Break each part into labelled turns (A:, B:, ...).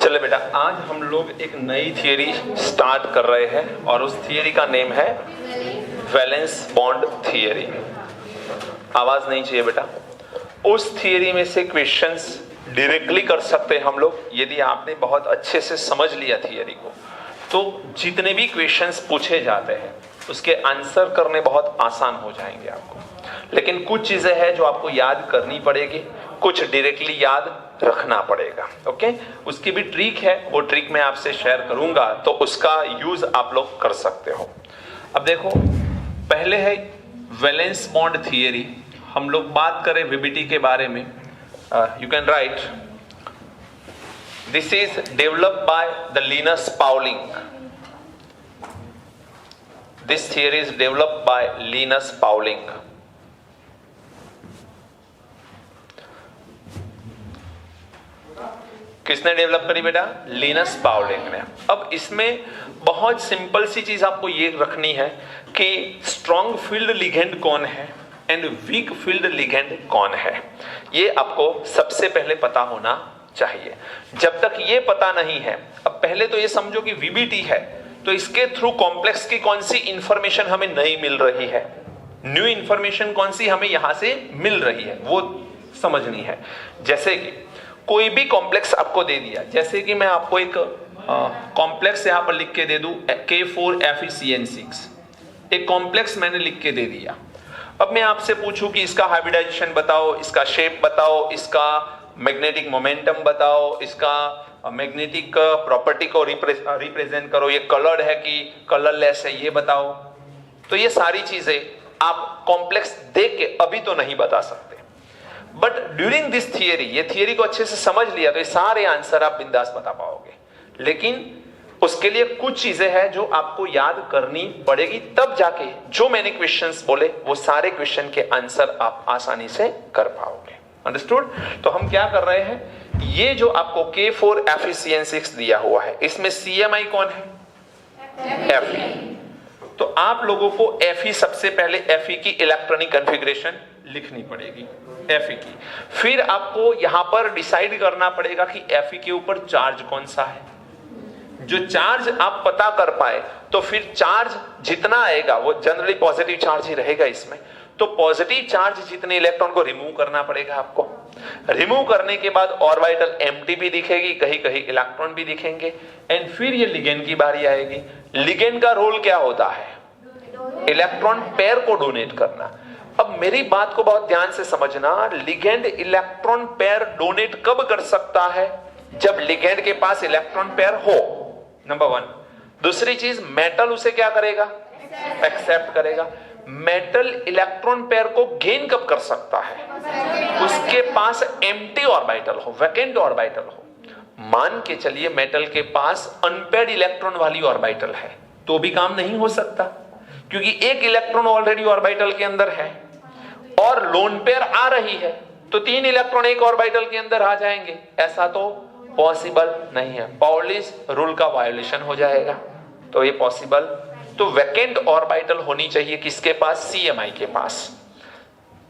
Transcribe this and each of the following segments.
A: चले बेटा, आज हम लोग एक नई थियरी स्टार्ट कर रहे हैं और उस थियरी का नेम है वैलेंस बॉन्ड थियरी। आवाज नहीं चाहिए बेटा। उस थियरी में से क्वेश्चंस डायरेक्टली कर सकते हैं हम लोग। यदि आपने बहुत अच्छे से समझ लिया थियरी को तो जितने भी क्वेश्चंस पूछे जाते हैं उसके आंसर करने बहुत आसान हो जाएंगे आपको। लेकिन कुछ चीजें हैं जो आपको याद करनी पड़ेगी, कुछ डायरेक्टली याद रखना पड़ेगा। ओके, उसकी भी ट्रिक है, वो ट्रिक मैं आपसे शेयर करूंगा तो उसका यूज आप लोग कर सकते हो। अब देखो, पहले है वैलेंस बॉन्ड थियरी। हम लोग बात करें वीबीटी के बारे में। You can write, this is developed by the Linus Pauling. This theory is developed by Linus Pauling. किसने डेवलप करी बेटा? लिनस पाउलिंग ने। अब इसमें बहुत सिंपल सी चीज आपको ये रखनी है कि स्ट्रॉन्ग फील्ड लिगेंड कौन है एंड वीक फील्ड लिगेंड कौन है, ये आपको सबसे पहले पता होना चाहिए। जब तक ये पता नहीं है, अब पहले तो ये समझो कि वीबीटी है तो इसके थ्रू कॉम्प्लेक्स की कौन सी इंफॉर्मेशन हमें नहीं मिल रही है, न्यू इंफॉर्मेशन कौन सी हमें यहां से मिल रही है वो समझनी है। जैसे कि कोई भी कॉम्प्लेक्स आपको दे दिया, जैसे कि मैं आपको एक कॉम्प्लेक्स यहां पर लिख के दे दूं K4FeCN6, एक कॉम्प्लेक्स मैंने लिख के दे दिया। अब मैं आपसे पूछूं कि इसका हाइब्रिडाइजेशन बताओ, इसका शेप बताओ, इसका मैग्नेटिक मोमेंटम बताओ, इसका मैग्नेटिक प्रॉपर्टी को रिप्रेजेंट करो, ये कलर्ड है कि कलरलेस है ये बताओ। तो ये सारी चीजें आप कॉम्प्लेक्स देख के अभी तो नहीं बता सकते, बट ड्यूरिंग दिस थियरी, ये थियरी को अच्छे से समझ लिया तो ये सारे आंसर आप बिंदास बता पाओगे। लेकिन उसके लिए कुछ चीजें हैं जो आपको याद करनी पड़ेगी, तब जाके जो मैंने क्वेश्चंस बोले वो सारे क्वेश्चन के आंसर आप आसानी से कर पाओगे। अंडरस्टूड? तो हम क्या कर रहे हैं, ये जो आपको K4FeCN6 दिया हुआ है, इसमें CMI कौन है? Fe। तो आप लोगों को Fe, सबसे पहले Fe की इलेक्ट्रॉनिक कॉन्फ़िगरेशन लिखनी पड़ेगी, Fe की। फिर आपको यहां पर डिसाइड करना पड़ेगा कि Fe के ऊपर चार्ज कौन सा है। जो चार्ज आप पता कर पाए तो फिर चार्ज जितना आएगा वो जनरली पॉजिटिव चार्ज ही रहेगा इसमें। तो पॉजिटिव चार्ज जितने इलेक्ट्रॉन को रिमूव करना पड़ेगा आपको। रिमूव करने के बाद ऑर्बिटल एम्प्टी भी दिखेगी, कहीं कहीं इलेक्ट्रॉन भी दिखेंगे, एंड फिर ये लिगेंड की बारी आएगी। लिगेंड का रोल क्या होता है? इलेक्ट्रॉन पेयर को डोनेट करना। अब मेरी बात को बहुत ध्यान से समझना, लिगेंड इलेक्ट्रॉन पेयर डोनेट कब कर सकता है? जब लिगेंड के पास इलेक्ट्रॉन पेयर हो, नंबर 1। दूसरी चीज, मेटल उसे क्या करेगा? एक्सेप्ट करेगा। मेटल इलेक्ट्रॉन पेयर को गेन कब कर सकता है? उसके पास एम्प्टी ऑर्बिटल हो, वैकेंट ऑर्बिटल हो। मान के चलिए मेटल के पास अनपेयर्ड इलेक्ट्रॉन वाली ऑर्बिटल है तो भी काम नहीं हो सकता, क्योंकि एक इलेक्ट्रॉन ऑलरेडी ऑर्बिटल के अंदर है और लोन पेयर आ रही है तो 3 इलेक्ट्रॉन एक ऑर्बिटल के अंदर आ जाएंगे। ऐसा तो पॉसिबल नहीं है, पाउलिस रूल का वायोलेशन हो जाएगा। तो ये पॉसिबल, तो वैकेंट ऑर्बिटल होनी चाहिए किसके पास? CMI के पास।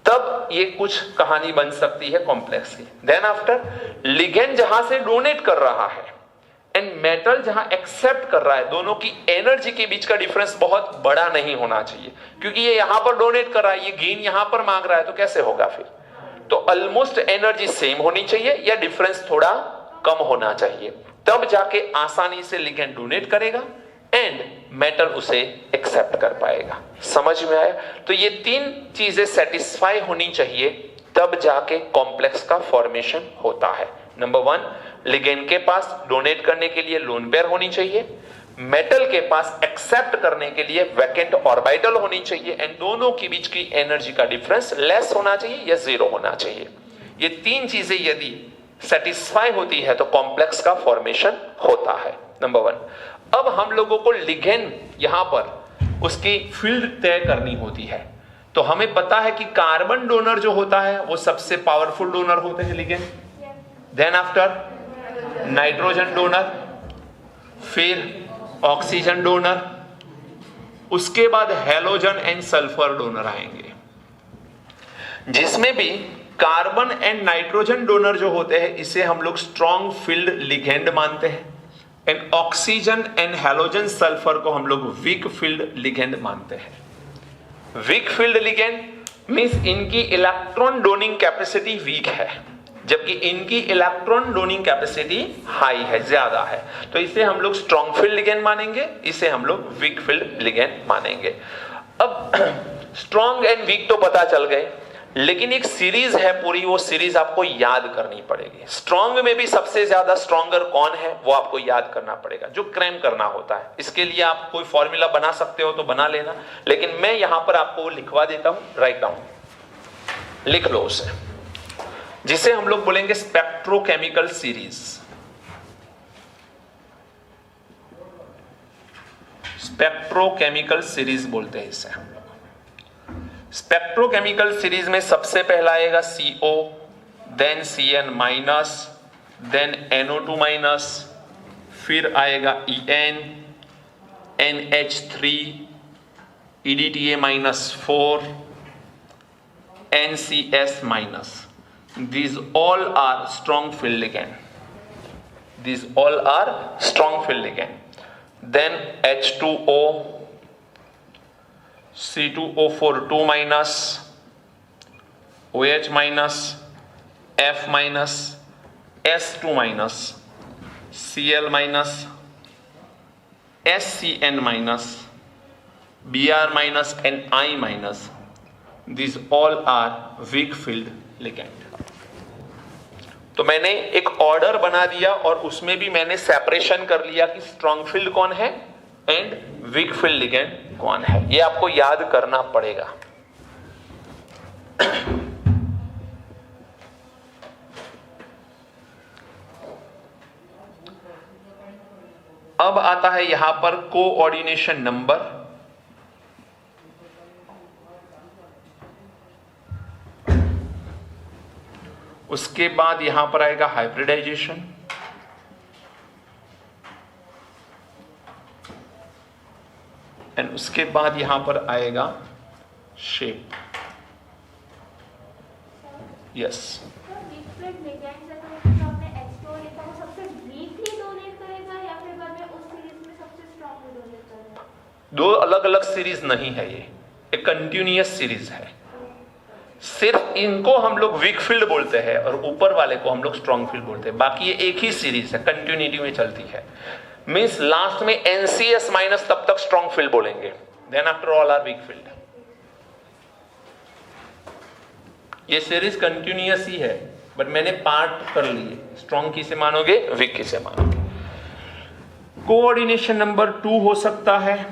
A: तब ये कुछ कहानी बन सकती है कॉम्प्लेक्स की। देन आफ्टर, लिगेंड जहां से डोनेट कर रहा है एंड मेटल जहां एक्सेप्ट कर रहा है, दोनों की एनर्जी के बीच का डिफरेंस बहुत बड़ा नहीं होना चाहिए, क्योंकि ये यहां पर डोनेट कर रहा है, ये गेन यहां पर मांग रहा है, तो कैसे होगा फिर? तो ऑलमोस्ट एनर्जी सेम होनी चाहिए या डिफरेंस थोड़ा कम होना चाहिए, तब जाके आसानी से लिगेंड डोनेट करेगा एंड मेटल उसे एक्सेप्ट कर पाएगा। समझ में आया? तो ये 3 चीजें सेटिस्फाई होनी चाहिए, तब जाके कॉम्प्लेक्स का फॉर्मेशन होता है। नंबर 1, लिगेंड के पास डोनेट करने के लिए लोन पेयर होनी चाहिए, मेटल के पास एक्सेप्ट करने के लिए वैकेंट ऑर्बिटल होनी चाहिए, एंड दोनों के बीच की एनर्जी का डिफरेंस लेस होना चाहिए या 0 होना चाहिए। ये 3 चीजें यदि सेटिस्फाई होती है तो कॉम्प्लेक्स का फॉर्मेशन होता है। नंबर 1। अब हम लोगों को लिगेंड यहां पर उसकी फील्ड तय करनी होती है, तो हमें पता है कि कार्बन डोनर जो होता है वो सबसे पावरफुल डोनर होते हैं ligand. Then after nitrogen donor, फिर ऑक्सीजन डोनर, उसके बाद हेलोजन एंड सल्फर डोनर आएंगे। जिसमें भी कार्बन एंड नाइट्रोजन डोनर जो होते हैं इसे हम लोग स्ट्रॉन्ग फील्ड लिगेंड मानते हैं, and oxygen and halogen sulphur को हम लोग वीक फील्ड लिगेंड मानते हैं। वीक फील्ड लिगेंड मींस इनकी इलेक्ट्रॉन डोनिंग कैपेसिटी वीक है, जबकि इनकी इलेक्ट्रॉन डोनिंग कैपेसिटी हाई है, ज्यादा है, तो इसे हम लोग स्ट्रॉन्ग फील्ड लिगेंड मानेंगे, इसे हम लोग वीक फील्ड लिगेंड मानेंगे। अब स्ट्रॉन्ग एंड वीक तो पता चल गए, लेकिन एक सीरीज है पूरी, वो सीरीज आपको याद करनी पड़ेगी। स्ट्रॉन्ग में भी सबसे ज्यादा स्ट्रॉन्गर कौन है वो आपको याद करना पड़ेगा, जो क्रैम करना होता है। इसके लिए आप कोई फॉर्मूला बना सकते हो तो बना लेना, लेकिन मैं यहां पर आपको लिखवा देता हूं, राइट डाउन, लिख लो उसे, जिसे हम लोग बोलेंगे स्पेक्ट्रोकेमिकल सीरीज। स्पेक्ट्रोकेमिकल सीरीज बोलते हैं इसे हम लोग। स्पेक्ट्रोकेमिकल सीरीज में सबसे पहला आएगा CO, then Cn minus, then NO2 minus, फिर आएगा En, NH3, EDTA -4, NCS minus. These all are strong field ligand. These all are strong field ligand. Then H2O, C2O4 2 minus, OH minus, F minus, S2 minus, Cl minus, SCN minus, Br minus and I minus. These all are weak field ligand. तो मैंने एक order बना दिया और उसमें भी मैंने separation कर लिया कि स्ट्रॉन्ग फील्ड कौन है एंड वीक फील्ड लिगेंड कौन है, ये आपको याद करना पड़ेगा। अब आता है यहां पर कोऑर्डिनेशन नंबर। उसके बाद यहां पर आएगा हाइब्रिडाइजेशन, एंड उसके बाद यहां पर आएगा शेप। यस, दो अलग अलग सीरीज नहीं है, ये एक कंटिन्यूअस सीरीज है। सिर्फ इनको हम लोग वीक फील्ड बोलते हैं और ऊपर वाले को हम लोग स्ट्रॉन्ग फील्ड बोलते हैं, बाकी ये एक ही सीरीज है, कंटिन्यूटी में चलती है। मींस लास्ट में NCS माइनस तब तक स्ट्रॉन्ग फील्ड बोलेंगे, then after all are weak field. ये सीरीज कंटिन्यूअस ही है, बट मैंने पार्ट कर लिए, स्ट्रॉन्ग किसे मानोगे, वीक किसे मानोगे। कोऑर्डिनेशन नंबर 2 हो सकता है,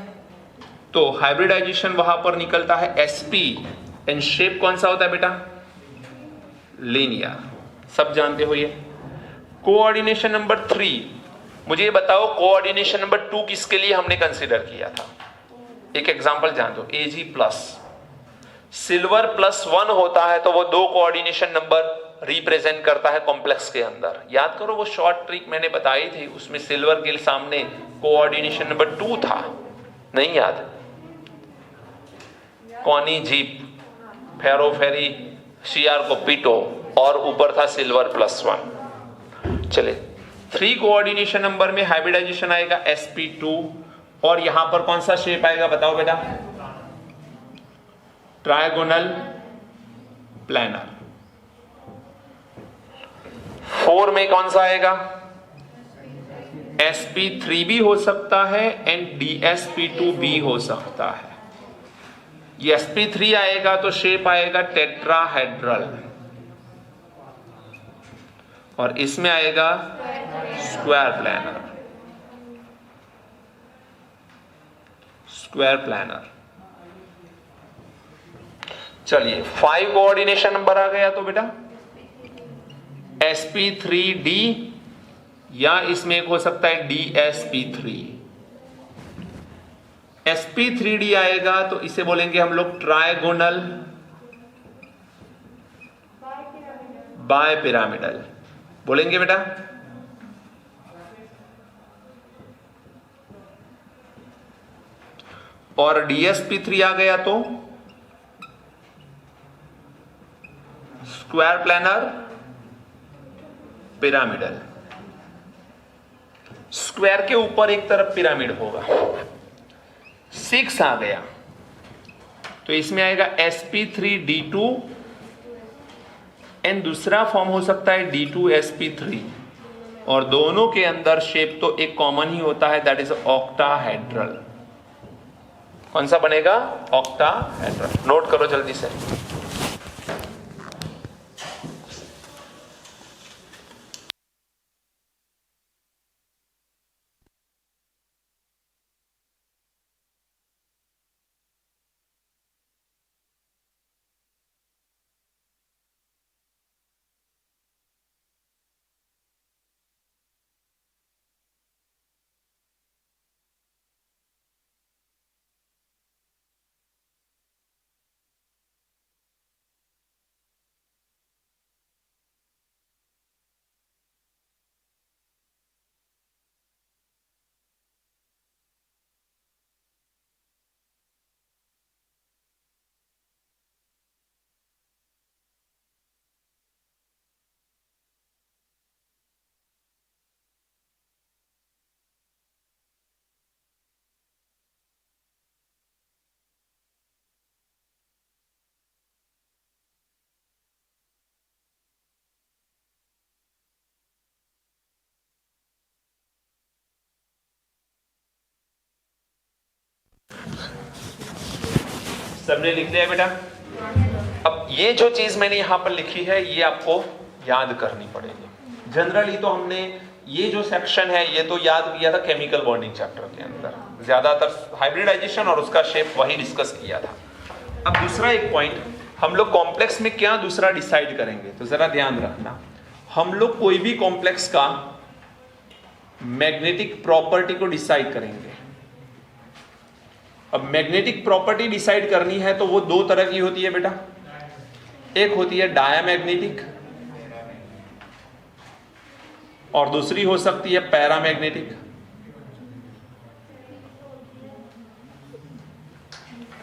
A: तो हाइब्रिडाइजेशन वहां पर निकलता है SP, एंड शेप कौन सा होता है बेटा, लीनियर, सब जानते हो ये। कोऑर्डिनेशन नंबर 3, मुझे ये बताओ कोऑर्डिनेशन नंबर 2 किसके लिए हमने कंसीडर किया था। एक एग्जांपल जान दो, Ag प्लस सिल्वर +1 होता है तो वो 2 कोऑर्डिनेशन नंबर रिप्रेजेंट करता है कॉम्प्लेक्स के अंदर। याद करो वो शॉर्ट ट्रिक मैंने बताई थी, उसमें सिल्वर के सामने कोऑर्डिनेशन नंबर 2 था, नहीं याद, कॉनी जीप, फेरोफेरी, CR को पीटो, और ऊपर था सिल्वर +1। चले 3 कोऑर्डिनेशन नंबर में हाइब्रिडाइजेशन आएगा sp2, और यहां पर कौन सा शेप आएगा बताओ बेटा, ट्रायगोनल प्लानर। 4 में कौन सा आएगा, sp3 भी हो सकता है एंड dsp2 भी हो सकता है। ये sp3 आएगा तो शेप आएगा टेट्राहेड्रल, और इसमें आएगा स्क्वायर प्लानर, स्क्वायर प्लानर। चलिए 5 कोऑर्डिनेशन नंबर आ गया तो बेटा sp3d, या इसमें एक हो सकता है dsp3। sp3d आएगा तो इसे बोलेंगे हम लोग ट्रायगोनल बायपिरामिडल, बोलेंगे बेटा। और dsp3 आ गया तो स्क्वायर प्लैनर, पिरामिडल। स्क्वायर के ऊपर एक तरफ पिरामिड होगा। 6 आ गया तो इसमें आएगा sp3d2 एंड दूसरा फॉर्म हो सकता है d2sp3 और दोनों के अंदर शेप तो एक कॉमन ही होता है, दैट इज ऑक्टाहेड्रल। कौन सा बनेगा? ऑक्टाहेड्रल। नोट करो जल्दी से। सबने लिख लिया बेटा? अब ये जो चीज मैंने यहां पर लिखी है ये आपको याद करनी पड़ेगी। जनरली तो हमने ये जो सेक्शन है ये तो याद किया था केमिकल बॉन्डिंग चैप्टर के अंदर, ज्यादातर हाइब्रिडाइजेशन और उसका शेप वही डिस्कस किया था। अब दूसरा एक पॉइंट, हम लोग कॉम्प्लेक्स में क्या दूसरा डिसाइड करेंगे, तो जरा ध्यान रखना, हम लोग कोई भी कॉम्प्लेक्स का मैग्नेटिक प्रॉपर्टी को डिसाइड करेंगे। अब मैग्नेटिक प्रॉपर्टी डिसाइड करनी है तो वो दो तरह की होती है बेटा, एक होती है डायामैग्नेटिक और दूसरी हो सकती है पैरामैग्नेटिक।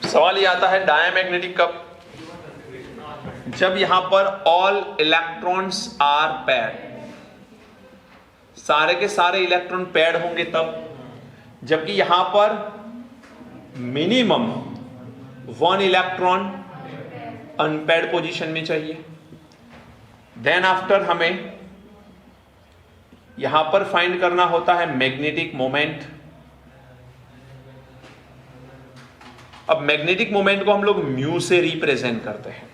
A: सवाल ये आता है डायामैग्नेटिक कब? जब यहां पर ऑल इलेक्ट्रॉन्स आर पेयर्ड, सारे के सारे इलेक्ट्रॉन पेयर्ड होंगे तब, जबकि यहां पर मिनिमम 1 इलेक्ट्रॉन अनपेयर्ड पोजीशन में चाहिए। देन आफ्टर हमें यहां पर फाइंड करना होता है मैग्नेटिक मोमेंट। अब मैग्नेटिक मोमेंट को हम लोग म्यू से रिप्रेजेंट करते हैं।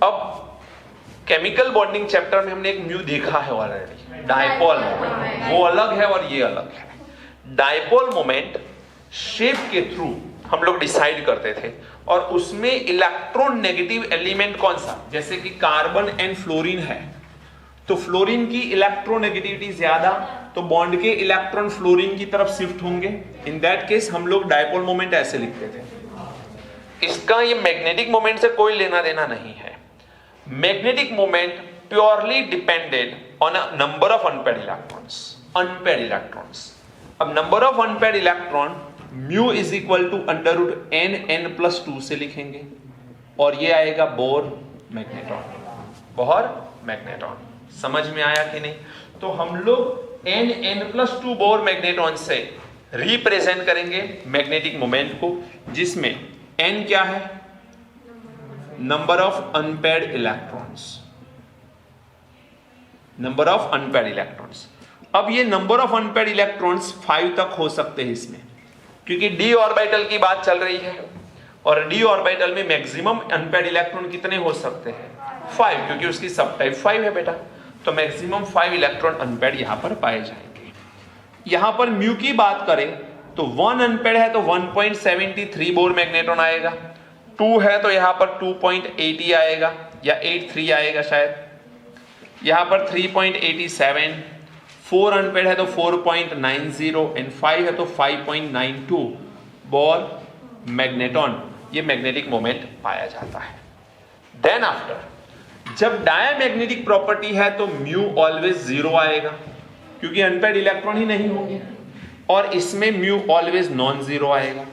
A: अब केमिकल बॉन्डिंग चैप्टर में हमने एक म्यू देखा है ऑलरेडी, डायपोल मोमेंट, वो अलग है और ये अलग है। डायपोल मोमेंट शेप के थ्रू हम लोग डिसाइड करते थे और उसमें इलेक्ट्रॉन नेगेटिव एलिमेंट कौन सा, जैसे कि कार्बन एंड फ्लोरीन है तो फ्लोरीन की इलेक्ट्रोनेगेटिविटी ज्यादा, तो बॉन्ड के इलेक्ट्रॉन फ्लोरीन की तरफ शिफ्ट होंगे। इन दैट केस हम लोग डायपोल मोमेंट ऐसे लिखते थे। इसका ये मैग्नेटिक मोमेंट से कोई लेना देना नहीं है। Magnetic moment purely depended on a number of unpaired electrons. Unpaired electrons, अब number of unpaired electron mu is equal to n+2 से लिखेंगे और ये आएगा बोर मैग्नेट्रॉन। बोर मैग्नेट्रॉन समझ में आया कि नहीं? तो हम लोग n+2 बोर मैग्नेट्रॉन से रिप्रेजेंट करेंगे मैग्नेटिक मोमेंट को, जिसमें n क्या है? Number of unpaired electrons, number of unpaired electrons. अब ये नंबर ऑफ अनपेयर्ड इलेक्ट्रॉन्स 5 तक हो सकते हैं इसमें, क्योंकि d ऑर्बिटल की बात चल रही है और d ऑर्बिटल में मैक्सिमम अनपेयर्ड इलेक्ट्रॉन कितने हो सकते हैं? 5, क्योंकि उसकी सब टाइप 5 है बेटा, तो मैक्सिमम 5 इलेक्ट्रॉन अनपेयर्ड यहां पर पाए जाएंगे। यहां पर म्यू की बात करें तो 1 अनपेयर्ड है तो 1.73 बोर मैग्नेट्रॉन आएगा, 2 है तो यहां पर 2.80 आएगा या 83 आएगा शायद, यहां पर 3.87, 4 अनपेयर्ड है तो 4.90 एंड 5 है तो 5.92 बोर मैग्नेट्रॉन, ये मैग्नेटिक मोमेंट पाया जाता है। देन आफ्टर जब डायामैग्नेटिक प्रॉपर्टी है तो म्यू ऑलवेज 0 आएगा, क्योंकि अनपेयर्ड इलेक्ट्रॉन ही नहीं होंगे, और इसमें म्यू ऑलवेज नॉन जीरो आएगा।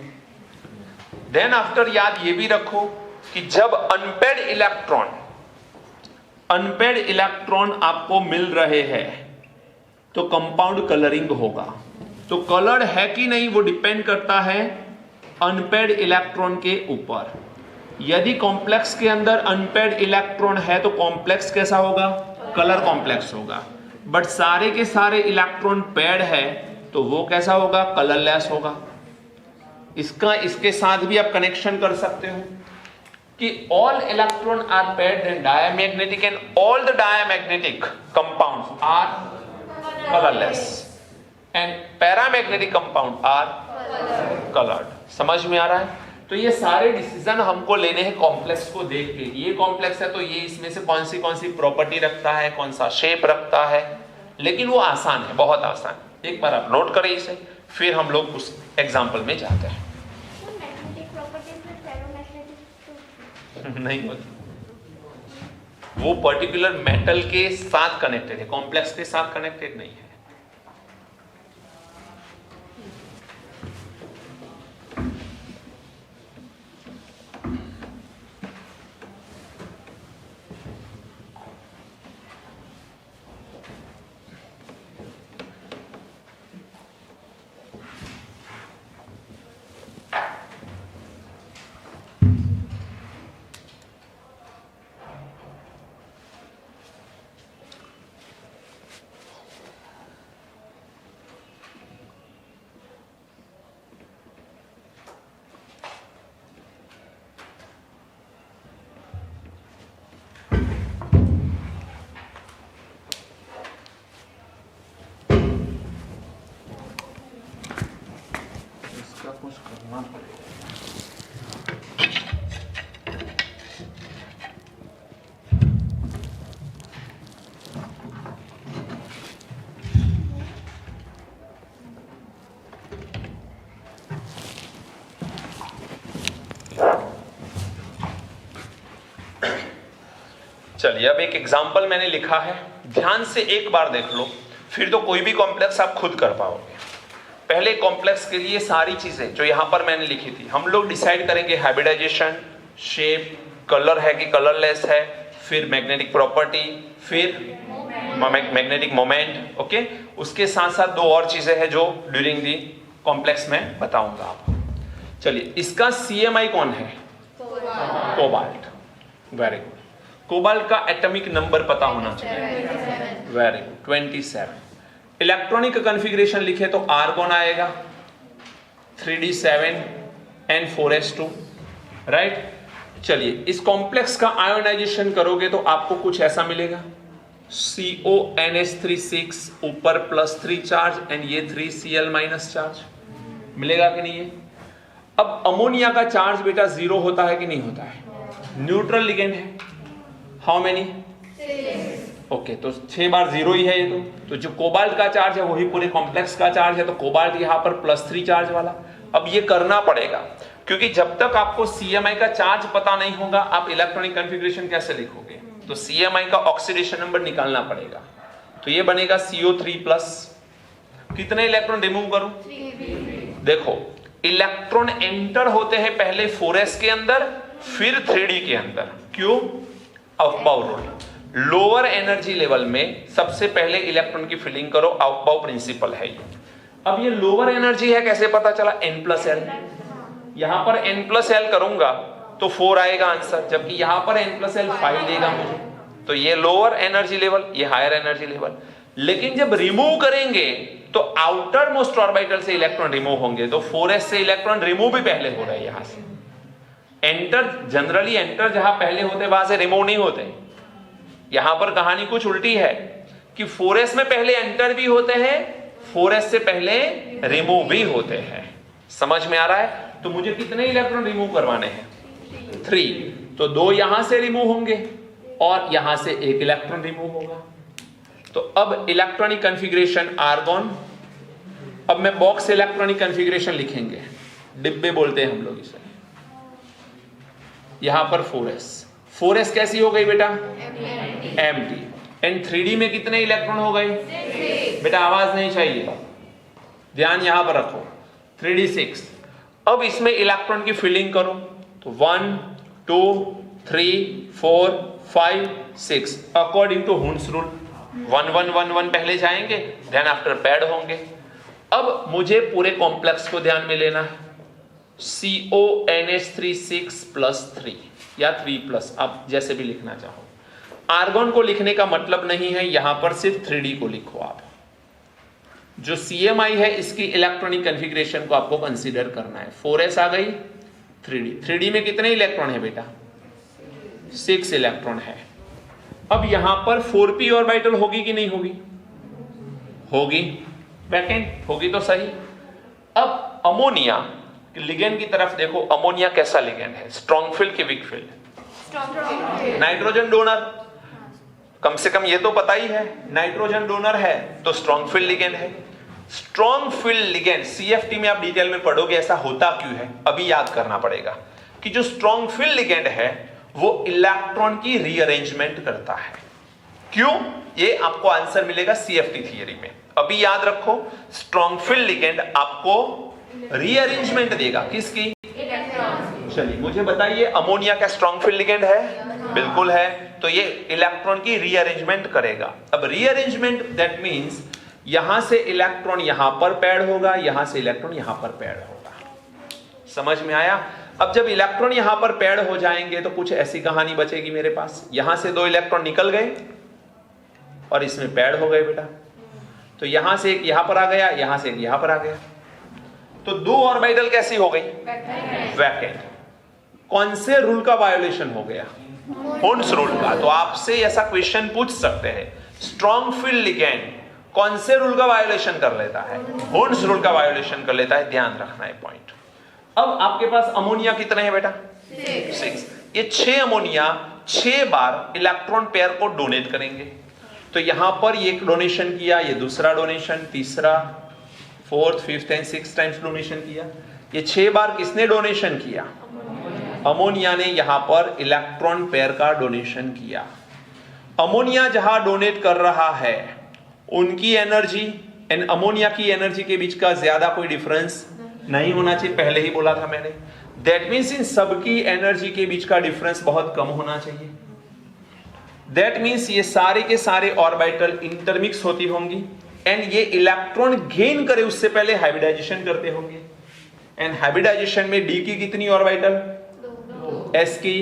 A: देन आफ्टर याद ये भी रखो कि जब अनपेयर्ड इलेक्ट्रॉन अनपेड इलेक्ट्रॉन आपको मिल रहे हैं तो कंपाउंड कलरिंग होगा। तो कलर्ड है कि नहीं वो डिपेंड करता है अनपेड इलेक्ट्रॉन के ऊपर। यदि कॉम्प्लेक्स के अंदर अनपेड इलेक्ट्रॉन है तो कॉम्प्लेक्स कैसा होगा? कलर कॉम्प्लेक्स होगा। बट सारे के सारे इलेक्ट्रॉन पेड है तो वो कैसा होगा? कलरलेस होगा। इसके साथ भी आप कनेक्शन कर सकते हो कि all electron are paired and diamagnetic and all the diamagnetic compounds are colorless and paramagnetic compound are colored। समझ में आ रहा है? तो ये सारे डिसीजन हमको लेने हैं कॉम्प्लेक्स को देख के। ये कॉम्प्लेक्स है तो ये इसमें से कौन सी प्रॉपर्टी रखता है, कौन सा शेप रखता है, लेकिन वो आसान है, बहुत आसान। एक बार आप नोट करें इसे, फिर हम लोग उस एग्जाम्पल में जाते हैं। नहीं होती, वो पर्टिकुलर मेटल के साथ कनेक्टेड है, कॉम्प्लेक्स के साथ कनेक्टेड नहीं है। कुछ करना पड़ेगा। चलिए अब एक एग्जाम्पल मैंने लिखा है, ध्यान से एक बार देख लो, फिर तो कोई भी कॉम्प्लेक्स आप खुद कर पाओगे। पहले कॉम्प्लेक्स के लिए सारी चीजें जो यहां पर मैंने लिखी थी हम लोग डिसाइड करेंगे। हाइब्रिडाइजेशन, शेप, कलर है कि कलरलेस है, फिर मैग्नेटिक प्रॉपर्टी, फिर मैग्नेटिक मोमेंट। ओके, उसके साथ साथ दो और चीजें हैं जो ड्यूरिंग दी कॉम्प्लेक्स में बताऊंगा आपको। चलिए, इसका CMI कौन है? कोबाल्ट। Very good. कोबाल्ट का एटॉमिक नंबर पता होना चाहिए। Very good, 27। इलेक्ट्रॉनिक कॉन्फ़िगरेशन लिखे तो आर्गोन आएगा 3d7n4s2, राइट। चलिए, इस कॉम्प्लेक्स का आयोनाइजेशन करोगे तो आपको कुछ ऐसा मिलेगा, CONH36 ऊपर +3 चार्ज एंड ये 3Cl- चार्ज मिलेगा कि नहीं है? अब अमोनिया का चार्ज बेटा 0 होता है कि नहीं होता है? न्यूट्रल लिगेंड है। How many? 6। ओके, तो 6 बार 0 ही है ये तो जो कोबाल्ट का चार्ज है वही पूरे कॉम्प्लेक्स का चार्ज है, तो कोबाल्ट यहां पर +3 चार्ज वाला। अब ये करना पड़ेगा क्योंकि जब तक आपको CMI का चार्ज पता नहीं होगा आप इलेक्ट्रॉनिक कॉन्फ़िगरेशन कैसे लिखोगे? तो CMI का ऑक्सीडेशन नंबर निकालना पड़ेगा। तो ये बनेगा CO3+। कितने इलेक्ट्रॉन रिमूव करूं? 3। देखो, इलेक्ट्रॉन एंटर होते हैं पहले 4s के अंदर, फिर 3d के अंदर। क्यों? आउटबाउ रूल। लोअर एनर्जी लेवल में सबसे पहले इलेक्ट्रॉन की फिलिंग करो, आउटबाउ प्रिंसिपल है ये। अब ये लोअर एनर्जी है, कैसे पता चला? n+l। यहां पर n+l करूंगा तो 4 आएगा आंसर, जबकि यहां पर n+l 5 देगा मुझे। तो ये लोअर एनर्जी लेवल, ये हायर एनर्जी लेवल। लेकिन जब रिमूव करेंगे तो आउटर मोस्ट ऑर्बिटल से इलेक्ट्रॉन रिमूव होंगे, तो 4s से इलेक्ट्रॉन रिमूव भी पहले हो रहे हैं। यहां से एंटर, जनरली एंटर जहां पहले होते वहां से रिमूव नहीं होते। यहां पर कहानी कुछ उल्टी है कि 4s में पहले एंटर भी होते हैं, 4s से पहले रिमूव भी होते हैं। समझ में आ रहा है? तो मुझे कितने इलेक्ट्रॉन रिमूव करवाने हैं? 3। तो 2 यहां से रिमूव होंगे और यहां से 1 इलेक्ट्रॉन रिमूव होगा। तो अब इलेक्ट्रॉनिक कॉन्फ़िगरेशन आर्गॉन। अब मैं बॉक्स इलेक्ट्रॉनिक कॉन्फ़िगरेशन लिखेंगे, डिब्बे बोलते हैं हम लोग इसे। यहां पर 4s कैसी हो गई बेटा? एम्प्टी। एंड 3d में कितने इलेक्ट्रॉन हो गए? 6। बेटा आवाज नहीं चाहिए, ध्यान यहां पर रखो। 3d 6। अब इसमें इलेक्ट्रॉन की फिलिंग करो तो 1 2 3 4 5 6 अकॉर्डिंग टू हुन्स रूल 1 1 1 1 पहले जाएंगे, देन आफ्टर पैड होंगे। अब मुझे पूरे कॉम्प्लेक्स को ध्यान में लेना है। CONH3 6 + 3 या 3+, आप जैसे भी लिखना चाहो। आर्गन को लिखने का मतलब नहीं है यहां पर सिर्फ 3D को लिखो आप। जो CMI है इसकी इलेक्ट्रॉनिक कॉन्फ़िगरेशन को आपको कंसीडर करना है। 4s आ गई, 3D में कितने इलेक्ट्रॉन है बेटा? 6 इलेक्ट्रॉन है। अब यहां पर 4p ऑर्बिटल होगी कि नहीं होगी? होगी, बैकेंड होगी तो सही। अब अमोनिया लिगेंड की तरफ देखो, अमोनिया कैसा लिगेंड है? स्ट्रॉन्ग फील्ड की वीक फील्ड? नाइट्रोजन डोनर, कम से कम ये तो पता ही है, नाइट्रोजन डोनर है तो स्ट्रॉन्ग फील्ड लिगेंड है। स्ट्रॉन्ग फील्ड लिगेंड CFT में आप डिटेल में पढ़ोगे ऐसा होता क्यों है, अभी याद करना पड़ेगा कि जो स्ट्रॉन्ग फील्ड लिगेंड है वो इलेक्ट्रॉन की रीअरेंजमेंट करता है। क्यों? ये आपको आंसर मिलेगा CFT थियरी में। अभी याद रखो, स्ट्रॉन्ग फील्ड लिगेंड आपको रीअरेंजमेंट देगा, किसकी? चलिए मुझे बताइए, अमोनिया का स्ट्रॉन्ग फील्ड लिगेंड है? बिल्कुल है, तो ये इलेक्ट्रॉन की रीअरेंजमेंट करेगा। अब रीअरेंजमेंट दैट मींस यहां से इलेक्ट्रॉन यहां पर पैड होगा, यहां से इलेक्ट्रॉन यहां पर पैड होगा। समझ में आया? अब जब इलेक्ट्रॉन यहां पर पैड हो जाएंगे तो कुछ ऐसी कहानी बचेगी मेरे पास, यहां से 2 इलेक्ट्रॉन निकल गए और इसमें पैड हो गए बेटा, तो यहां से एक यहां पर आ गया, यहां से एक यहां पर आ गया, तो 2 ऑर्बिटल कैसी हो गई? वैकेंट। कौन से रूल का वायोलेशन हो गया? हुन्स रूल का। तो आपसे ऐसा क्वेश्चन पूछ सकते हैं, स्ट्रॉन्ग फील्ड लिगेंड कौन से रूल का वायोलेशन कर लेता है? हुन्स रूल का वायोलेशन कर लेता है, ध्यान रखना है पॉइंट। अब आपके पास अमोनिया कितने हैं बेटा? 6। ये 6 अमोनिया 6 बार इलेक्ट्रॉन पेयर को डोनेट करेंगे। तो यहां पर ये एक डोनेशन किया, ये दूसरा डोनेशन, तीसरा, 4th 5th and 6th times donation किया। ये 6 बार किसने डोनेशन किया? अमोनिया ने यहां पर इलेक्ट्रॉन पेयर का डोनेशन किया। अमोनिया जहां डोनेट कर रहा है उनकी एनर्जी एंड अमोनिया की एनर्जी के बीच का ज्यादा कोई डिफरेंस नहीं होना चाहिए, पहले ही बोला था मैंने। दैट मीन्स इन सबकी एनर्जी के बीच का डिफरेंस बहुत कम होना चाहिए। दैट मीन्स ये सारे के सारे ऑर्बिटल इंटरमिक्स होती होंगी एंड ये इलेक्ट्रॉन गेन करे उससे पहले हाइब्रिडाइजेशन करते होंगे। एंड हाइब्रिडाइजेशन में डी की कितनी ऑर्बिटल? S की,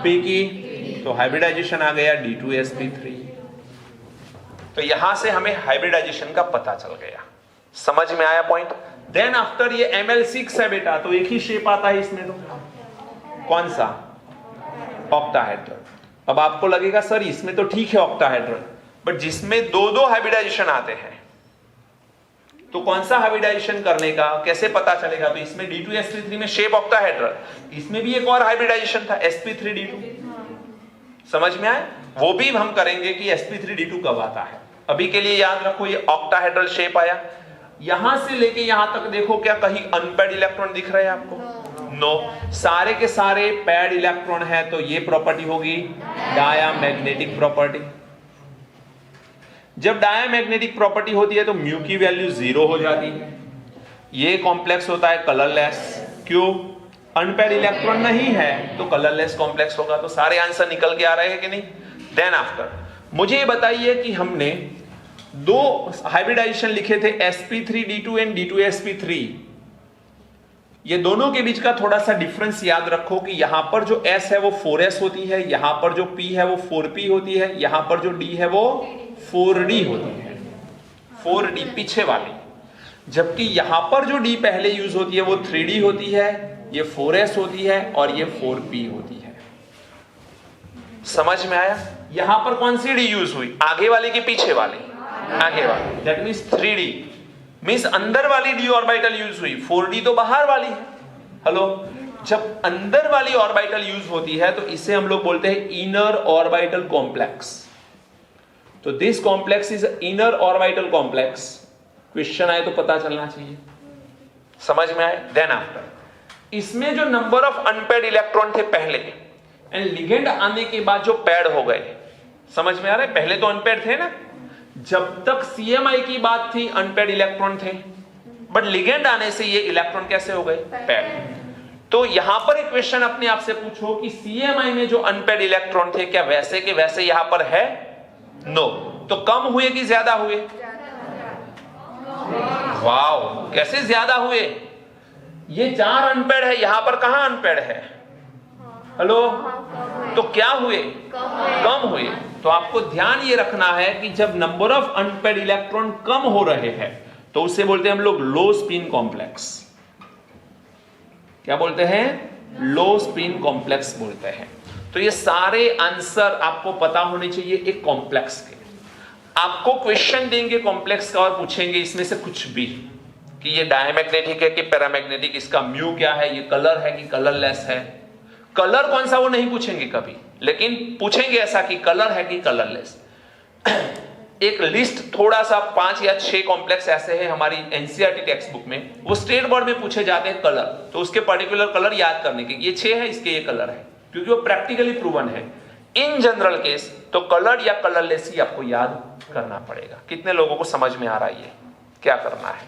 A: P की, तो हाइब्रिडाइजेशन आ गया D2sp3। तो यहां से हमें हाइब्रिडाइजेशन का पता चल गया। समझ में आया पॉइंट? देन आफ्टर ये Ml6 है बेटा, तो एक ही शेप आता है इसमें, तो कौन सा? ऑक्टाहेड्रल। अब आपको लगेगा सर इसमें तो ठीक है ऑक्टाहेड्रल, बट जिसमें 2-2 हाइब्रिडाइजेशन आते हैं तो कौन सा हाइब्रिडाइजेशन करने का कैसे पता चलेगा? तो इसमें D2sp3 में शेप ऑक्टाहेड्रल, इसमें भी एक और हाइब्रिडाइजेशन था sp3d2। समझ में आए? वो भी हम करेंगे कि sp3d2 कब आता है। अभी के लिए याद रखो ये ऑक्टाहेड्रल शेप आया। यहां से लेके यहां तक देखो, क्या कहीं अनपैड इलेक्ट्रॉन दिख रहे हैं आपको? नो, सारे के सारे पैड इलेक्ट्रॉन है, तो ये प्रॉपर्टी होगी डायामैग्नेटिक प्रॉपर्टी। जब डायामैग्नेटिक प्रॉपर्टी होती है तो म्यू की वैल्यू 0 हो जाती है। ये कॉम्प्लेक्स होता है कलरलेस। क्यों? अनपेड इलेक्ट्रॉन नहीं है तो कलरलेस कॉम्प्लेक्स होगा। तो सारे आंसर निकल के आ रहे हैं कि नहीं? देन आफ्टर मुझे ये बताइए कि हमने 2 हाइब्रिडाइजेशन लिखे थे sp3d2 एंड D2sp3। ये दोनों के बीच का थोड़ा सा डिफरेंस याद रखो कि यहां पर जो S है वो 4s होती है, यहां पर जो P है वो 4p होती है, यहां पर जो D है वो 4d होती है, 4d पीछे वाली। जबकि यहां पर जो D पहले यूज होती है वो 3d होती है, ये 4s होती है और ये 4p होती है। समझ में आया? यहां पर कौन सी D यूज हुई? आगे वाली की पीछे वाली? आगे वाली। दैट मींस 3d मींस अंदर वाली d ऑर्बिटल यूज हुई, 4d तो बाहर वाली है। हेलो, जब अंदर वाली ऑर्बिटल यूज होती है तो इसे हम लोग बोलते हैं इनर ऑर्बिटल कॉम्प्लेक्स। तो this complex is inner orbital complex. Question आए तो पता चलना चाहिए। समझ में आए? देन आफ्टर इसमें जो नंबर ऑफ अनपेड इलेक्ट्रॉन थे पहले एंड लिगेंड आने के बाद जो पैड हो गए, समझ में आ रहा है? पहले तो अनपेड थे ना, जब तक CMI की बात थी अनपेड इलेक्ट्रॉन थे, बट लिगेंड आने से ये इलेक्ट्रॉन कैसे हो गए? पैड। तो यहां पर एक क्वेश्चन अपने आप से पूछो कि CMI में जो अनपेड इलेक्ट्रॉन थे क्या वैसे के वैसे यहां पर है? नो। तो कम हुए कि ज्यादा हुए? वाओ, कैसे ज्यादा हुए? ये 4 अनपेड है, यहां पर कहां अनपेड है? हेलो, तो क्या हुए? कम हुए। तो आपको ध्यान ये रखना है कि जब नंबर ऑफ अनपेड इलेक्ट्रॉन कम हो रहे हैं तो उसे बोलते हैं हम लोग लो स्पिन कॉम्प्लेक्स। क्या बोलते हैं? लो स्पिन कॉम्प्लेक्स बोलते हैं। तो ये सारे आंसर आपको पता होने चाहिए एक कॉम्प्लेक्स के। आपको क्वेश्चन देंगे कॉम्प्लेक्स का और पूछेंगे इसमें से कुछ भी कि ये डायमैग्नेटिक है कि पैरामैग्नेटिक, इसका म्यू क्या है, ये कलर है कि कलरलेस है। कलर कौन सा वो नहीं पूछेंगे कभी, लेकिन पूछेंगे ऐसा कि कलर है कि कलरलेस। एक लिस्ट थोड़ा सा 5 या 6 कॉम्प्लेक्स ऐसे हैं हमारी एनसीईआरटी टेक्स्ट बुक में, वो स्टेट बोर्ड में पूछे जाते हैं कलर, तो उसके पर्टिकुलर कलर याद करने के, ये 6 है इसके ये कलर है, क्योंकि वो प्रैक्टिकली प्रूवन है। इन जनरल केस तो कलर या कलरलेस ही आपको याद करना पड़ेगा। कितने लोगों को समझ में आ रहा है ये क्या करना है?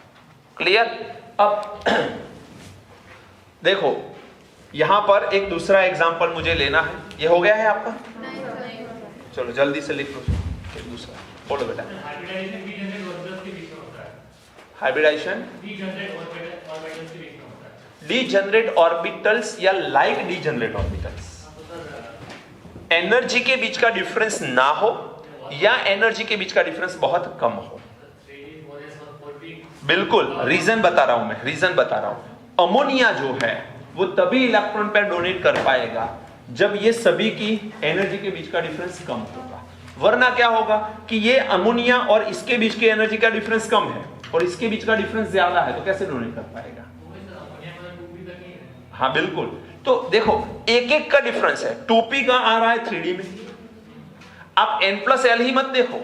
A: क्लियर? अब देखो यहां पर एक दूसरा एग्जांपल मुझे लेना है। ये हो गया है आपका? चलो जल्दी से लिख लो एक दूसरा। बोलो बेटा। हाइब्रिडाइजेशन डीजनरेट ऑर्बिटल्स या लाइक डीजनरेट ऑर्बिटल्स, एनर्जी के बीच का डिफरेंस ना हो या एनर्जी के बीच का डिफरेंस बहुत कम हो। बिल्कुल, रीजन बता रहा हूं मैं, रीजन बता रहा हूं। अमोनिया जो है वो तभी इलेक्ट्रॉन पेयर डोनेट कर पाएगा जब ये सभी की एनर्जी के बीच का डिफरेंस कम होगा, वरना क्या होगा कि ये अमोनिया और इसके बीच की एनर्जी का डिफरेंस कम है और इसके बीच का डिफरेंस ज्यादा है, तो कैसे डोनेट कर पाएगा? हाँ बिल्कुल। तो देखो एक एक का डिफरेंस है, 2p का आ रहा है 3d में। आप n+l ही मत देखो,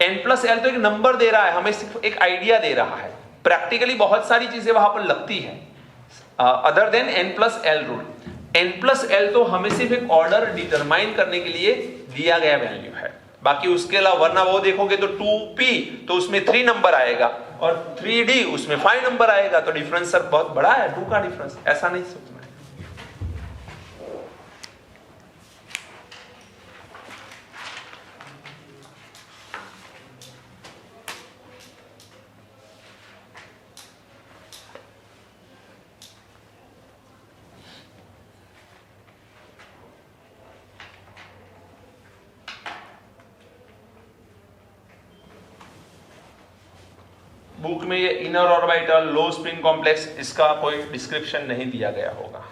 A: n+l तो एक नंबर दे रहा है, हमें सिर्फ एक आइडिया दे रहा है। प्रैक्टिकली बहुत सारी चीजें वहां पर लगती है other than n+l rule. n+l तो हमें सिर्फ एक ऑर्डर डिटरमाइन करने के लिए दिया गया वैल्यू है, बाकी उसके अलावा वरना वो देखोगे तो 2p तो उसमें 3 नंबर आएगा और 3d उसमें 5 नंबर आएगा, तो डिफरेंस सर बहुत बड़ा है 2 का डिफरेंस, ऐसा नहीं सोचना है। बुक में ये इनर ऑर्बिटल, लो स्पिन कॉम्प्लेक्स, इसका कोई डिस्क्रिप्शन नहीं दिया गया होगा।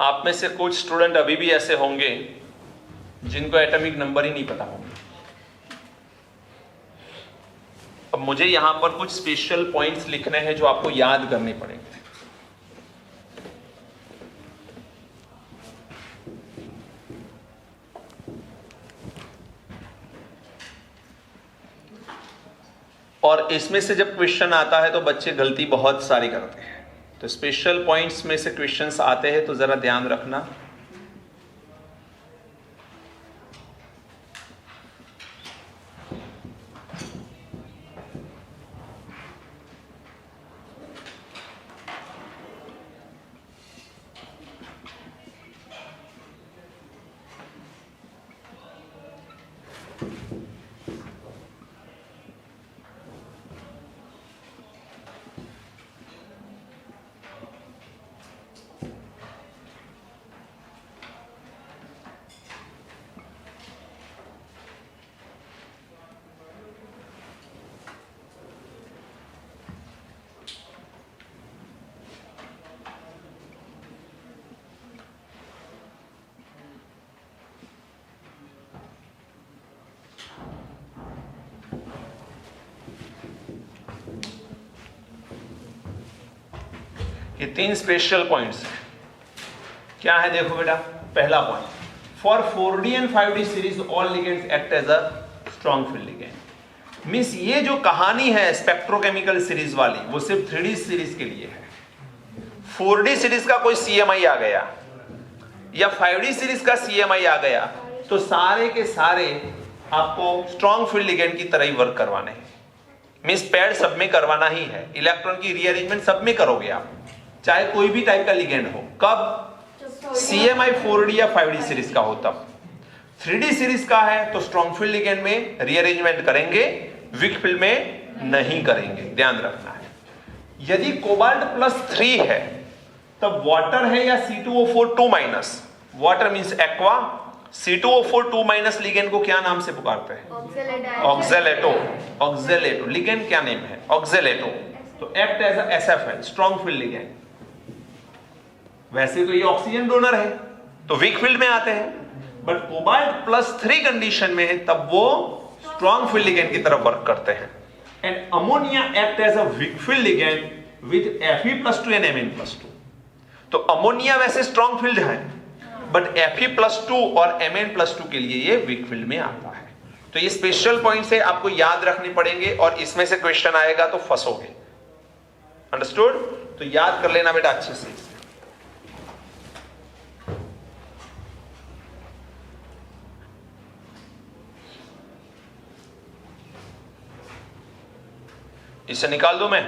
A: आप में से कुछ स्टूडेंट अभी भी ऐसे होंगे जिनको एटॉमिक नंबर ही नहीं पता होंगे। अब मुझे यहां पर कुछ स्पेशल पॉइंट्स लिखने हैं जो आपको याद करने पड़ेंगे। और इसमें से जब क्वेश्चन आता है तो बच्चे गलती बहुत सारी करते हैं, तो स्पेशल पॉइंट्स में से क्वेश्चंस आते हैं तो जरा ध्यान रखना। ये 3 स्पेशल पॉइंट्स हैं। क्या है देखो बेटा, पहला point, for 4D and 5D series all ligands act as a strong field ligand. Means ये जो कहानी है स्पेक्ट्रोकेमिकल सीरीज वाली वो सिर्फ 3D सीरीज के लिए है। 4D सीरीज का कोई CMI आ गया या 5D सीरीज का CMI आ गया तो सारे के सारे आपको स्ट्रॉन्ग फील्ड लिगेंड की तरह ही वर्क करवाने हैं। मींस पेयर सब में करवाना ही है, इलेक्ट्रॉन की रीअरेंजमेंट सब में करोगे आप, चाहे कोई भी टाइप का लिगेंड हो। कब? CMI 4D या 5D सीरीज का हो तब। 3D सीरीज का है तो स्ट्रॉन्ग फील्ड लिगेंड में रीअरेंजमेंट करेंगे, वीक फील्ड में नहीं करेंगे, ध्यान रखना है। यदि कोबाल्ट +3 है तब वाटर है या C2O4 2-, water means aqua, C2O4 2- ligand को क्या नाम से पुकारते हैं? ऑक्जेलेटो। ऑक्जेलेटो लिगेंड क्या नेम है? ऑक्जेलेटो। तो act as a SFL, strong field ligand. वैसे तो ये ऑक्सीजन डोनर है तो वीक फील्ड में आते हैं, बट कोबाल्ट +3 कंडीशन में है तब वो स्ट्रॉन्ग फील्ड लिगेंड की तरफ वर्क करते हैं। And ammonia act as a weak field ligand with Fe+2 and Mn+2। तो अमोनिया वैसे स्ट्रॉन्ग फील्ड है बट Fe+2 और Mn+2 के लिए ये वीक फील्ड में आता है। तो ये स्पेशल पॉइंट्स है, आपको याद रखने पड़ेंगे और इसमें से क्वेश्चन आएगा तो फंसोगे। अंडरस्टूड? तो याद कर लेना बेटा अच्छे से। इसे निकाल दूं मैं?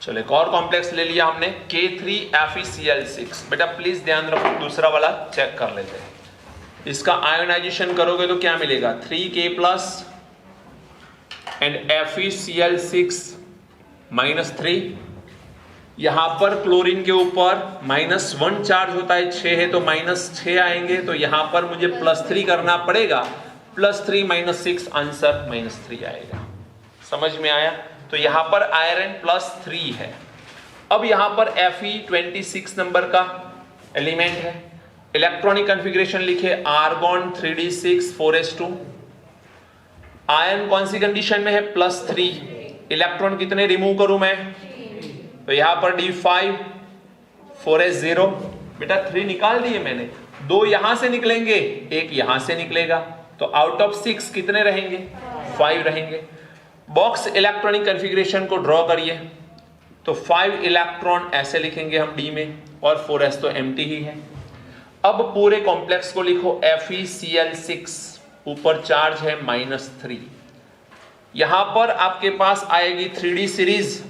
A: चलो एक और कॉम्प्लेक्स ले लिया हमने, K3FeCl6। बेटा प्लीज ध्यान रखो, दूसरा वाला चेक कर लेते हैं। इसका आयोनाइजेशन करोगे तो क्या मिलेगा? 3K+ and FeCl6 -3। यहां पर क्लोरीन के ऊपर -1 चार्ज होता है, 6 है तो -6 आएंगे, तो यहां पर मुझे +3 करना पड़ेगा। +3 - 6 आंसर -3 आएगा। समझ में आया? तो यहां पर आयरन +3 है। अब यहां पर Fe26 नंबर का एलिमेंट है। इलेक्ट्रॉनिक कॉन्फ़िगरेशन लिखे, आर्गॉन 3d6 4s2। आयरन कौन सी कंडीशन में है? +3। इलेक्ट्रॉन कितने रिमूव करूं मैं? तो यहां पर D5 4s0। बेटा 3 निकाल दिए मैंने, 2 यहां से निकलेंगे, 1 यहां से निकलेगा, तो आउट ऑफ 6 कितने रहेंगे? 5 रहेंगे। बॉक्स इलेक्ट्रॉनिक कॉन्फ़िगरेशन को ड्रॉ करिए, तो 5 इलेक्ट्रॉन ऐसे लिखेंगे हम D में, और 4s तो एम्प्टी ही है। अब पूरे कॉम्प्लेक्स को लिखो, FeCl6 ऊपर चार्ज है -3। यहां पर आपके पास आएगी 3D सीरीज,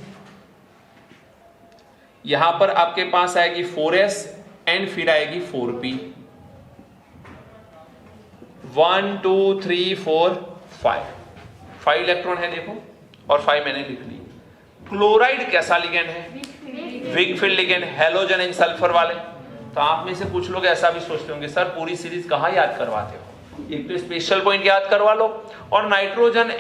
A: यहां पर आपके पास आएगी 4s एंड फिर आएगी 4p। 1 2 3 4 5 इलेक्ट्रॉन है देखो, और 5 मैंने लिख ली। क्लोराइड कैसा लिगेंड है? Week field ligand, halogen and sulphur वाले। तो आप में से कुछ लोग ऐसा भी सोचते होंगे, सर पूरी सीरीज कहां याद करवाते हो? एक तो स्पेशल पॉइंट याद करवा लो, और nitrogen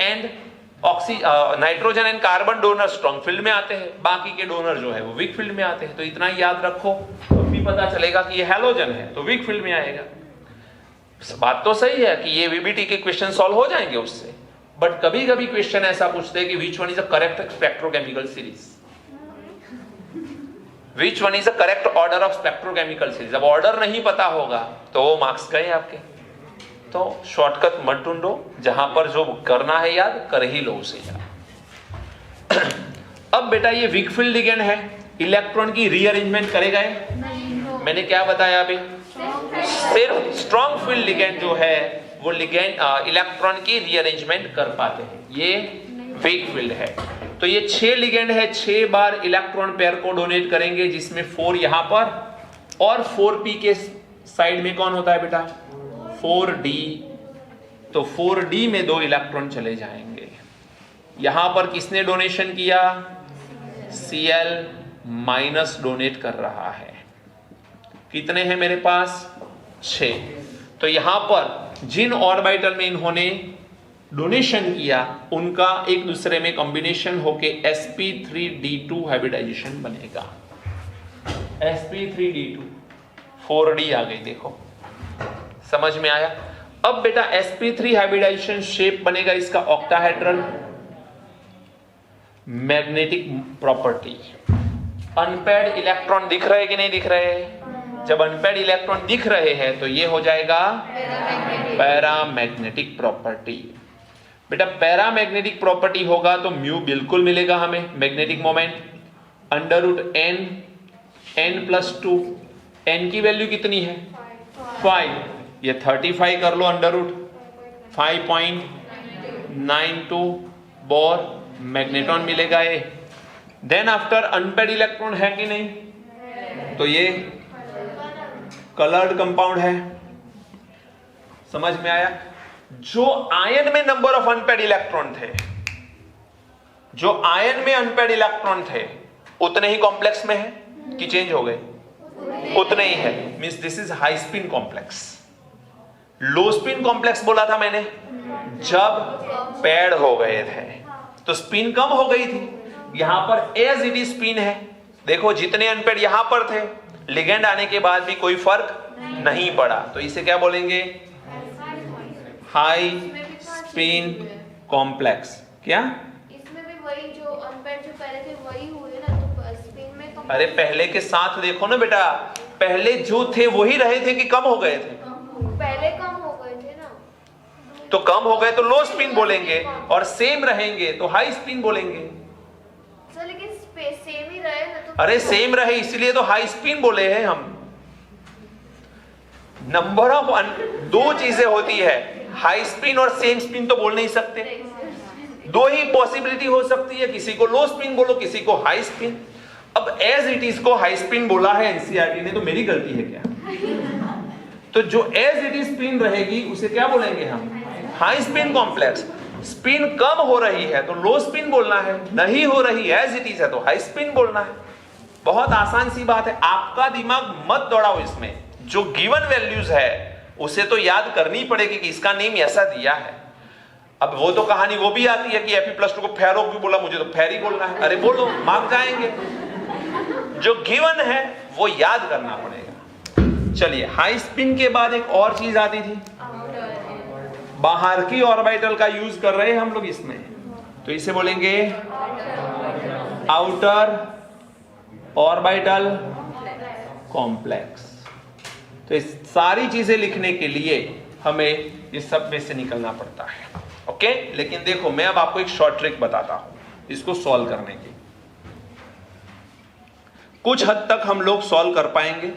A: and carbon donor strong field में आते हैं, बाकी के डोनर जो है वो वीक फील्ड में आते हैं। तो इतना ही याद रखो, तो भी पता चलेगा कि ये हैलोजन है तो वीक फील्ड में आएगा। बात तो सही है कि ये VBT के क्वेश्चन सॉल्व हो जाएंगे उससे, बट कभी कभी क्वेश्चन ऐसा पूछते हैं कि which one is a correct spectrochemical series, which one is a correct order of spectrochemical series. अब ऑर्डर नहीं पता होगा तो वो मार्क्स गए आपके। तो शॉर्टकट मत ढूंढो, जहां पर जो करना है याद कर ही लो उसे याद। अब बेटा ये वीक फील्ड लिगेंड है, इलेक्ट्रॉन की रीअरेंजमेंट करेगा? मैंने क्या बताया अभी? सिर्फ स्ट्रॉन्ग फील्ड लिगेंड जो है वो लिगेंड इलेक्ट्रॉन की रीअरेंजमेंट कर पाते हैं, ये वीक फील्ड है। तो ये 6 लिगेंड है, 6 बार इलेक्ट्रॉन पेयर को डोनेट करेंगे, जिसमें 4 यहां पर और 4p के साइड में कौन होता है बेटा? 4d। तो 4d में 2 इलेक्ट्रॉन चले जाएंगे। यहां पर किसने डोनेशन किया? Cl माइनस डोनेट कर रहा है। कितने हैं मेरे पास? 6। तो यहां पर जिन ऑर्बिटल में इन्होंने डोनेशन किया उनका एक दूसरे में कॉम्बिनेशन होके sp3d2 हाइब्रिडाइजेशन बनेगा। sp3d2 4d आ गई, देखो समझ में आया। अब बेटा sp3 हाइब्रिडाइजेशन शेप बनेगा इसका octahedral. Magnetic property, unpaired electron दिख रहे कि नहीं दिख रहे? जब अनपेयर्ड इलेक्ट्रॉन दिख रहे हैं तो ये हो जाएगा पैरामैग्नेटिक प्रॉपर्टी। बेटा पैरामैग्नेटिक प्रॉपर्टी होगा तो म्यू बिल्कुल मिलेगा हमें, magnetic moment √n, n+2, n की वैल्यू कितनी है 5, ये 35 कर लो √5.92 बोर मैग्नेटॉन मिलेगा ये। देन आफ्टर अनपेयर्ड इलेक्ट्रॉन है कि नहीं, तो ये कलर्ड कंपाउंड है। समझ में आया? जो आयन में नंबर ऑफ अनपेयर्ड इलेक्ट्रॉन थे, जो आयन में अनपेयर्ड इलेक्ट्रॉन थे उतने ही कॉम्प्लेक्स में है कि चेंज हो गए? उतने ही है। Means this is high spin complex. Low spin complex बोला था मैंने जब पेयर्ड हो गए थे तो स्पिन कम हो गई थी। यहां पर एज इट इज स्पिन है, देखो जितने अनपेयर्ड यहां पर थे लिगेंड आने के बाद भी कोई फर्क नहीं पड़ा, तो इसे क्या बोलेंगे? High spin complex. क्या
B: इसमें भी वही जो अनपेयर्ड जो पहले थे वही हुए ना, तो स्पिन में कम।
A: अरे पहले के साथ देखो ना बेटा, पहले जो थे वही रहे थे कि कम हो गए थे?
B: पहले कम हो गए थे ना,
A: तो कम हो गए तो लो स्पिन बोलेंगे, और सेम रहेंगे तो हाई स्पिन बोलेंगे।
B: सर लेकिन सेम ही रहे ना, तो
A: अरे सेम रहे इसलिए तो हाई स्पिन बोले हैं हम। नंबर ऑफ दो चीजें होती है, हाई स्पिन और सेम स्पिन तो बोल नहीं सकते। दो ही पॉसिबिलिटी हो सकती है, किसी को लो स्पिन बोलो, किसी को हाई स्पिन। अब एज इट इज को हाई स्पिन बोला है एनसीईआरटी ने, तो मेरी गलती है क्या? तो जो एज इट इज स्पिन रहेगी उसे क्या बोलेंगे हम? High spin complex. स्पिन कम हो रही है तो लो स्पिन बोलना है, नहीं हो रही एज इट इज है तो हाई स्पिन बोलना है। बहुत आसान सी बात है, आपका दिमाग मत दौड़ाओ इसमें। जो गिवन वैल्यूज है उसे तो याद करनी पड़ेगी कि इसका नेम ऐसा दिया है। अब वो तो कहानी वो भी आती है कि Fe+2 को फेरो भी बोला, मुझे तो फेर ही बोलना है। अरे बोलो, मार्क जाएंगे। जो गिवन है वो याद करना पड़ेगा। चलिए, हाई स्पिन के बाद एक और चीज आती थी, बाहर की ऑर्बिटल का यूज कर रहे हैं हम लोग इसमें, तो इसे बोलेंगे आउटर ऑर्बिटल कॉम्प्लेक्स। तो इस सारी चीजें लिखने के लिए हमें इस सब में से निकलना पड़ता है। ओके, लेकिन देखो मैं अब आपको एक शॉर्ट ट्रिक बताता हूं इसको सॉल्व करने की। कुछ हद तक हम लोग सॉल्व कर पाएंगे।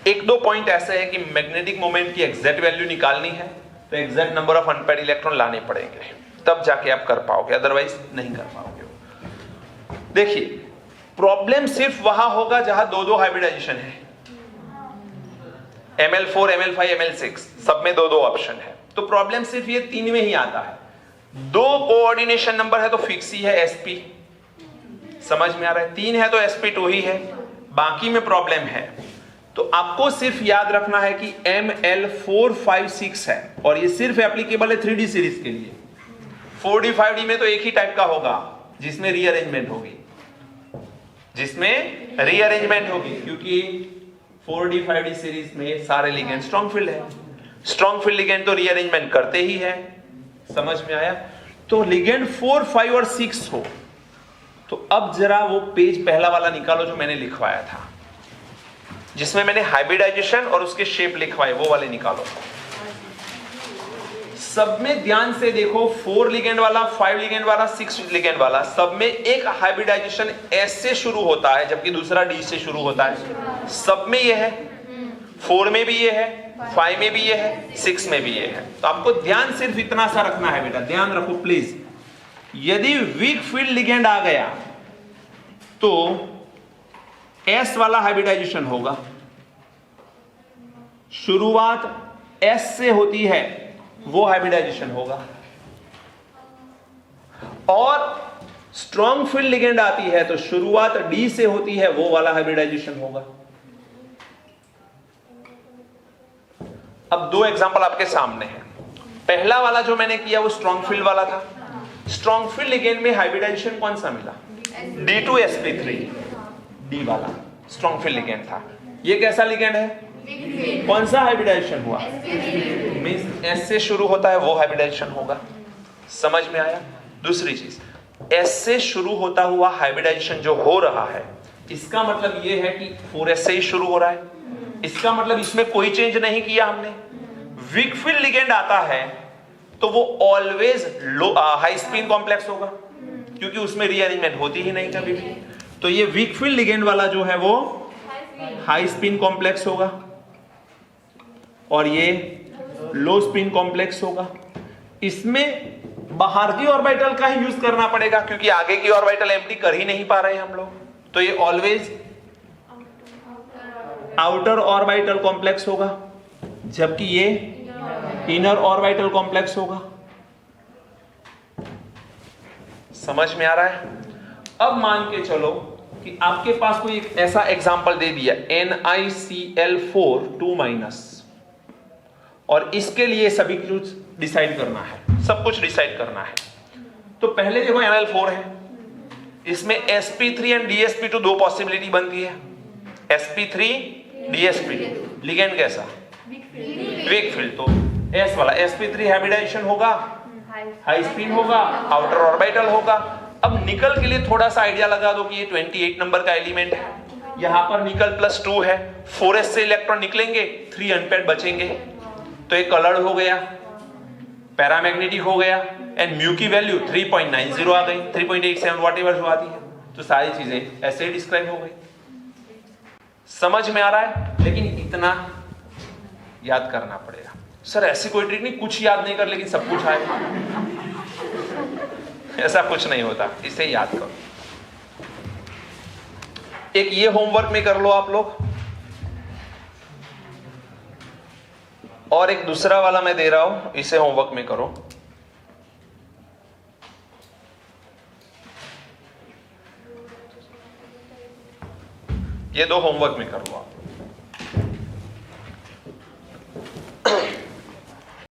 A: एक दो पॉइंट ऐसे है कि मैग्नेटिक मोमेंट की एग्जैक्ट वैल्यू निकालनी है तो exact number of unpaired electron लाने पड़ेंगे, तब जाके आप कर पाओगे, अदरवाइज नहीं कर पाओगे। देखिए, प्रॉब्लम सिर्फ वहां होगा जहां दो दो हाइब्रिडाइजेशन है, ML4, ML5, ML6 सब में दो दो ऑप्शन है, तो प्रॉब्लम सिर्फ ये तीन में ही आता है। दो कोऑर्डिनेशन नंबर है तो फिक्स ही है sp, समझ में आ रहा है? तीन है तो sp2 ही है, बाकी में प्रॉब्लम है। तो आपको सिर्फ याद रखना है कि ML456 है और ये सिर्फ एप्लीकेबल है 3D सीरीज के लिए। 4D 5D में तो एक ही टाइप का होगा जिसमें रीअरेंजमेंट होगी, क्योंकि 4D 5D सीरीज में सारे लिगेंड स्ट्रॉन्ग फील्ड है। स्ट्रॉन्ग फील्ड लिगेंड तो रीअरेंजमेंट करते ही है, समझ में आया? तो लिगेंड 4, 5 और 6 हो तो अब जरा वो पेज पहला वाला निकालो जो मैंने लिखवाया था, जिसमें मैंने हाइब्रिडाइजेशन और उसके शेप लिखवाए, वो वाले निकालो। सब में ध्यान से देखो, 4 लिगेंड वाला, 5 लिगेंड वाला, 6 लिगेंड वाला, सब में एक हाइब्रिडाइजेशन S से शुरू होता है जबकि दूसरा D से शुरू होता है। सब में ये है, 4 में भी ये है, 5 में भी ये है, 6 में भी ये है। तो आपको ध्यान सिर्फ इतना सा रखना है बेटा, ध्यान रखो प्लीज। यदि वीक फील्ड लिगेंड आ गया तो S वाला हाइब्रिडाइजेशन होगा, शुरुआत S से होती है वो हाइब्रिडाइजेशन होगा, और स्ट्रॉन्ग फील्ड लिगेंड आती है तो शुरुआत D से होती है वो वाला हाइब्रिडाइजेशन होगा। अब दो एग्जांपल आपके सामने हैं, पहला वाला जो मैंने किया वो स्ट्रॉन्ग फील्ड वाला था। स्ट्रॉन्ग फील्ड लिगेंड में हाइब्रिडाइजेशन कौन सा मिला? D2sp3, डी वाला स्ट्रॉन्ग फील्ड लिगेंड था। ये कैसा लिगेंड है? कौन सा हाइब्रिडाइजेशन हुआ? मींस S से शुरू होता है वो हाइब्रिडाइजेशन होगा। समझ में आया? दूसरी चीज, S से शुरू होता हुआ हाइब्रिडाइजेशन जो हो रहा है, इसका मतलब ये है कि 4S से ही शुरू हो रहा है। इसका मतलब इसमें कोई चेंज नहीं किया हमने। वीक फील्ड लिगेंड आता है तो वो ऑलवेज लो हाई स्पिन कॉम्प्लेक्स होगा, क्योंकि उसमें रीअरेंजमेंट होती ही नहीं कभी भी। तो ये वीक फील्ड लिगेंड वाला जो है वो हाई स्पिन कॉम्प्लेक्स होगा और ये लो स्पिन कॉम्प्लेक्स होगा। इसमें बाहर की ऑर्बिटल का ही यूज करना पड़ेगा, क्योंकि आगे की ऑर्बिटल एम्प्टी कर ही नहीं पा रहे हम लोग। तो ये ऑलवेज आउटर ऑर्बिटल कॉम्प्लेक्स होगा, जबकि ये इनर ऑर्बिटल कॉम्प्लेक्स होगा। समझ में आ रहा है? अब मान के चलो कि आपके पास कोई एक ऐसा एग्जांपल दे दिया NiCl4 2-, और इसके लिए सभी कुछ डिसाइड करना है, सब कुछ डिसाइड करना है। तो पहले देखो Nl4 है, इसमें sp3 एंड dsp2 दो पॉसिबिलिटी बनती है। sp3 dsp2 लिगेंड कैसा? Weak field. तो S वाला sp3 हाइब्रिडाइजेशन होगा, हाई स्पिन होगा, आउटर ऑर्बिटल होगा। अब निकल के लिए थोड़ा सा आइडिया लगा दो कि ये 28 नंबर का एलिमेंट है, यहां पर निकल +2 है, 4s से इलेक्ट्रॉन निकलेंगे, 3 अनपेयर्ड बचेंगे, तो ये कलर्ड हो गया, पैरामैग्नेटिक हो गया, एंड म्यू की वैल्यू 3.90 आ गई, 3.87 व्हाटएवर जो आती है। तो सारी चीजें ऐसे ही डिस्क्राइब हो गई। समझ में आ रहा है? लेकिन इतना याद करना पड़ेगा। सर ऐसी कोई ट्रिक नहीं, कुछ याद नहीं कर लेकिन सब कुछ आएगा, ऐसा कुछ नहीं होता, इसे याद करो। एक ये होमवर्क में कर लो आप लोग, और एक दूसरा वाला मैं दे रहा हूं, इसे होमवर्क में करो। ये दो होमवर्क में कर लो आप।